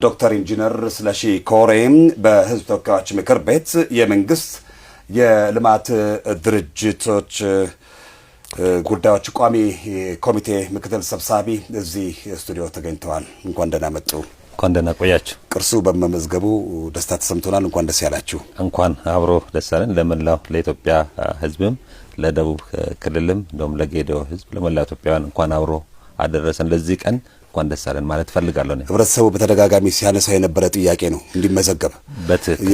ዶክተር ኢንጂነር ስለሺ ኮሬም በህዝብ ተወካዮች ምክር ቤት የመንግስት የልማት ድርጅቶች ጉዳዮች ቋሚ ኮሚቴ ምክትል ሰብሳቢ እዚህ ስቱዲዮ ተገኝተዋል። እንኳን ደህና መጡ። እንኳን ደህና ቆያችሁ። ቅርሱ በመመዝገቡ ደስታ ተሰምቶናል። እንኳን ደስ ያላችሁ። እንኳን አብሮ ደስ ያለን። ለመላው ለኢትዮጵያ ህዝብም ለደቡብ ክልልም እንደውም ለጌዴኦ ህዝብ ለመላው ኢትዮጵያውያን እንኳን አብሮ አደረሰን ለዚህ ቀን እንኳን ደስ ያለን ማለት ፈልጋለሁ። ህብረተሰቡ በተደጋጋሚ ሲያነሳ የነበረ ጥያቄ ነው እንዲመዘገብ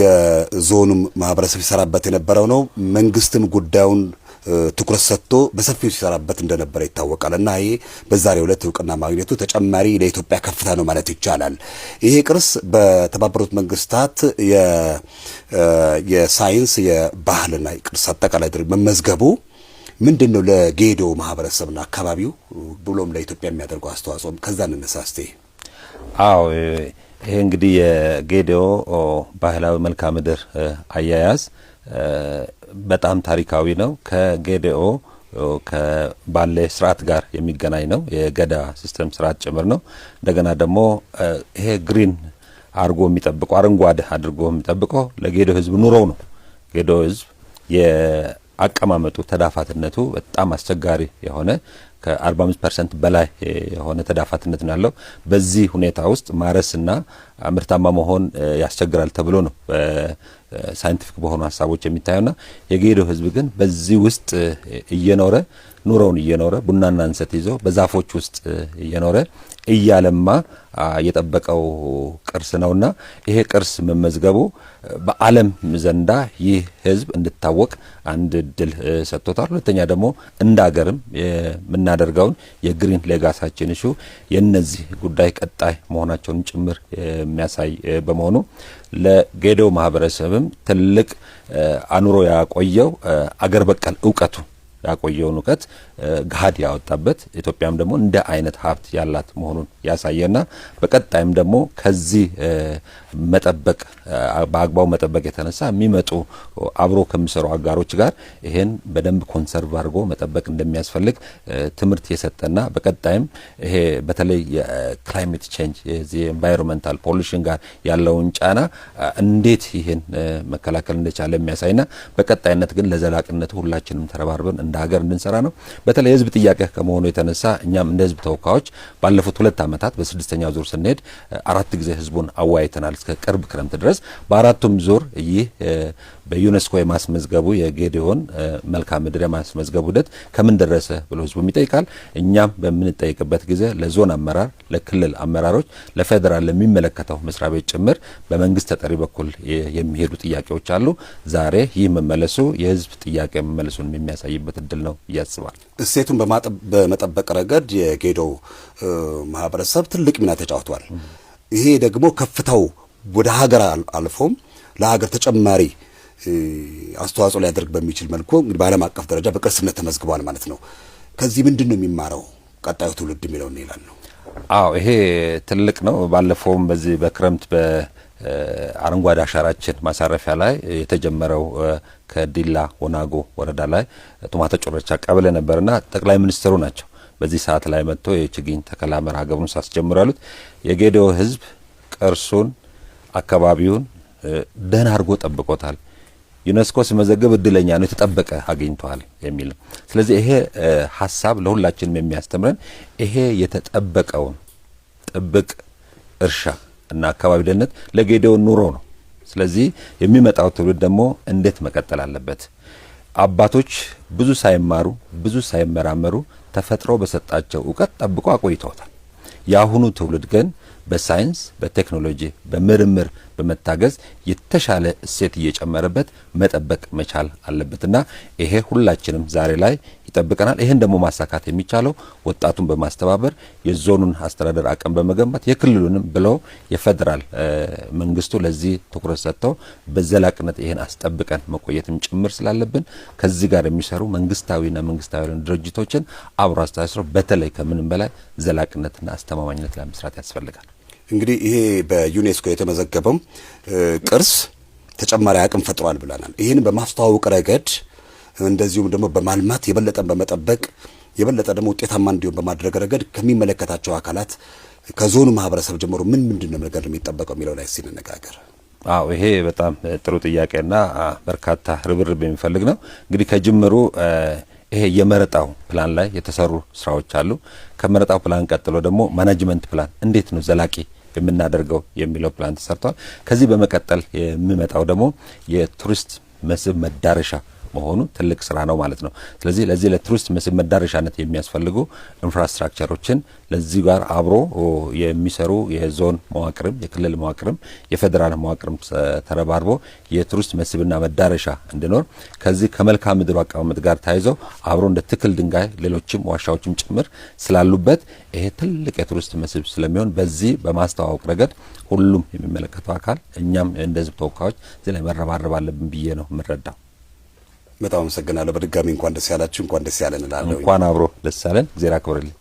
የዞኑም ማህበረሰብ ሲሰራበት የነበረው ነው። መንግስትም ጉዳዩን ትኩረት ሰጥቶ በሰፊው ሲሰራበት እንደነበረ ይታወቃል እና ይሄ በዛሬው ዕለት እውቅና ማግኘቱ ተጨማሪ ለኢትዮጵያ ከፍታ ነው ማለት ይቻላል። ይሄ ቅርስ በተባበሩት መንግስታት የሳይንስ የባህልና ቅርስ አጠቃላይ ድርጅት መመዝገቡ ምንድነው ለጌዴኦ ማህበረሰብና አካባቢው ብሎም ለኢትዮጵያ የሚያደርገው አስተዋጽኦ? ከዛ እንነሳስቴ። አዎ ይሄ እንግዲህ የጌዴኦ ባህላዊ መልክዓ ምድር አያያዝ በጣም ታሪካዊ ነው። ከጌዴኦ ከባለ ስርዓት ጋር የሚገናኝ ነው። የገዳ ሲስተም ስርዓት ጭምር ነው። እንደገና ደግሞ ይሄ ግሪን አድርጎ የሚጠብቀው አረንጓዴ አድርጎ የሚጠብቀው ለጌዴኦ ህዝብ ኑሮው ነው። ጌዴኦ ህዝብ አቀማመጡ ተዳፋትነቱ በጣም አስቸጋሪ የሆነ ከ45% በላይ የሆነ ተዳፋትነት ነው ያለው። በዚህ ሁኔታ ውስጥ ማረስና ምርታማ መሆን ያስቸግራል ተብሎ ነው ሳይንቲፊክ በሆኑ ሐሳቦች የሚታየውና የጌዴኦ ህዝብ ግን በዚህ ውስጥ እየኖረ ኑሮውን እየኖረ ቡናና እንሰት ይዞ በዛፎች ውስጥ እየኖረ እያለማ የጠበቀው ቅርስ ነውና ይሄ ቅርስ መመዝገቡ በዓለም ዘንዳ ይህ ህዝብ እንድታወቅ አንድ እድል ሰጥቶታል። ሁለተኛ ደግሞ እንደ ሀገርም የምናደርገውን የግሪን ሌጋሳችን ኢሹ የነዚህ ጉዳይ ቀጣይ መሆናቸውን ጭምር የሚያሳይ በመሆኑ ለጌዴኦ ማህበረሰብም ትልቅ አኑሮ ያቆየው አገር በቀል ዕውቀቱ ያቆየውን ዕውቀት ገሃድ ያወጣበት ኢትዮጵያም ደግሞ እንደ አይነት ሀብት ያላት መሆኑን ያሳየና በቀጣይም ደግሞ ከዚህ መጠበቅ በአግባቡ መጠበቅ የተነሳ የሚመጡ አብሮ ከሚሰሩ አጋሮች ጋር ይሄን በደንብ ኮንሰርቭ አድርጎ መጠበቅ እንደሚያስፈልግ ትምህርት የሰጠና በቀጣይም ይሄ በተለይ የክላይሜት ቼንጅ የዚህ ኤንቫይሮንመንታል ፖሉሽን ጋር ያለውን ጫና እንዴት ይሄን መከላከል እንደቻለ የሚያሳይና በቀጣይነት ግን ለዘላቂነቱ ሁላችንም ተረባርበን እንደ ሀገር እንድንሰራ ነው። በተለይ ህዝብ ጥያቄ ከመሆኑ የተነሳ እኛም እንደ ህዝብ ተወካዮች ባለፉት 2 ዓመታት በ6ኛው ዙር ስንሄድ 4 ጊዜ ህዝቡን አዋይተናል እስከ ቅርብ ክረምት ድረስ። በአራቱም ዙር ይህ በዩኔስኮ የማስመዝገቡ የጌዴኦን መልክዓ ምድር የማስመዝገቡ ሂደት ከምን ደረሰ ብሎ ህዝቡ ይጠይቃል። እኛም በምንጠይቅበት ጊዜ ለዞን አመራር፣ ለክልል አመራሮች፣ ለፌደራል ለሚመለከተው መስሪያ ቤት ጭምር በመንግስት ተጠሪ በኩል የሚሄዱ ጥያቄዎች አሉ። ዛሬ ይህ መመለሱ የህዝብ ጥያቄ መመለሱን የሚያሳይበት እድል ነው ያስባል። እሴቱን በመጠበቅ ረገድ የጌዴኦ ማህበረሰብ ትልቅ ሚና ተጫውቷል። ይሄ ደግሞ ከፍታው ወደ ሀገር አልፎም ለሀገር ተጨማሪ አስተዋጽኦ ሊያደርግ በሚችል መልኩ እንግዲህ በዓለም አቀፍ ደረጃ በቅርስነት ተመዝግቧል ማለት ነው። ከዚህ ምንድነው የሚማረው ቀጣዩ ትውልድ የሚለው ይላል ነው? አዎ ይሄ ትልቅ ነው። ባለፈውም በዚህ በክረምት በአረንጓዴ አሻራችን ማሳረፊያ ላይ የተጀመረው ከዲላ ወናጎ ወረዳ ላይ ቱማቶ ጮረቻ ቀበሌ ነበርና ጠቅላይ ሚኒስትሩ ናቸው በዚህ ሰዓት ላይ መጥቶ የችግኝ ተከላ መርሃ ግብሩን ሳስጀምሩ ያሉት የጌዴኦ ህዝብ ቅርሱን አካባቢውን ደህና አድርጎ ጠብቆታል። ዩኔስኮ ሲመዘግብ እድለኛ ነው የተጠበቀ አግኝቷል የሚል ነው። ስለዚህ ይሄ ሐሳብ ለሁላችንም የሚያስተምረን ይሄ የተጠበቀውን ጥብቅ እርሻ እና አካባቢ ደህንነት ለጌዴኦ ኑሮ ነው። ስለዚህ የሚመጣው ትውልድ ደግሞ እንዴት መቀጠል አለበት? አባቶች ብዙ ሳይማሩ ብዙ ሳይመራመሩ ተፈጥሮ በሰጣቸው ዕውቀት ጠብቆ አቆይተውታል። የአሁኑ ትውልድ ግን በሳይንስ በቴክኖሎጂ በምርምር በመታገዝ የተሻለ እሴት እየጨመረበት መጠበቅ መቻል አለበትና ይሄ ሁላችንም ዛሬ ላይ ይጠብቀናል። ይሄን ደግሞ ማሳካት የሚቻለው ወጣቱን በማስተባበር የዞኑን አስተዳደር አቅም በመገንባት የክልሉንም ብለው የፌደራል መንግስቱ ለዚህ ትኩረት ሰጥተው በዘላቂነት ይሄን አስጠብቀን መቆየትም ጭምር ስላለብን ከዚህ ጋር የሚሰሩ መንግስታዊና መንግስታዊ ድርጅቶችን አብሮ አስተሳስረው በተለይ ከምንም በላይ ዘላቂነትና አስተማማኝነት ላይ መስራት ያስፈልጋል። እንግዲህ ይሄ በዩኔስኮ የተመዘገበው ቅርስ ተጨማሪ አቅም ፈጥሯል ብለናል። ይሄን በማስተዋወቅ ረገድ እንደዚሁም ደግሞ በማልማት የበለጠን በመጠበቅ የበለጠ ደግሞ ውጤታማ እንዲሆን በማድረግ ረገድ ከሚመለከታቸው አካላት ከዞኑ ማህበረሰብ ጀምሮ ምንድነው ነገር የሚጠበቀው የሚለው ላይ ሲነጋገር? አዎ ይሄ በጣም ጥሩ ጥያቄና በርካታ ርብርብ የሚፈልግ ነው። እንግዲህ ከጅምሩ ይሄ የመረጣው ፕላን ላይ የተሰሩ ስራዎች አሉ። ከመረጣው ፕላን ቀጥሎ ደግሞ ማኔጅመንት ፕላን እንዴት ነው ዘላቂ የምናደርገው የሚለው ፕላን ተሰርቷል። ከዚህ በመቀጠል የሚመጣው ደግሞ የቱሪስት መስህብ መዳረሻ መሆኑ ትልቅ ስራ ነው ማለት ነው። ስለዚህ ለዚህ ለቱሪስት መስህብ መዳረሻነት የሚያስፈልጉ ኢንፍራስትራክቸሮችን ለዚህ ጋር አብሮ የሚሰሩ የዞን መዋቅርም የክልል መዋቅርም የፌዴራል መዋቅርም ተረባርቦ የቱሪስት መስህብና መዳረሻ እንዲኖር ከዚህ ከመልክዓ ምድሩ አቀማመጥ ጋር ተያይዘው አብሮ እንደ ትክል ድንጋይ ሌሎችም ዋሻዎችም ጭምር ስላሉበት ይሄ ትልቅ የቱሪስት መስህብ ስለሚሆን በዚህ በማስተዋወቅ ረገድ ሁሉም የሚመለከተው አካል እኛም እንደ ህዝብ ተወካዮች እዚህ ላይ መረባረብ አለብን ብዬ ነው የምረዳው። በጣም አመሰግናለሁ። በድጋሚ እንኳን ደስ ያላችሁ፣ እንኳን ደስ ያለን እላለሁ። እንኳን አብሮ ደስ ያለን። እግዚአብሔር ያክብርልኝ።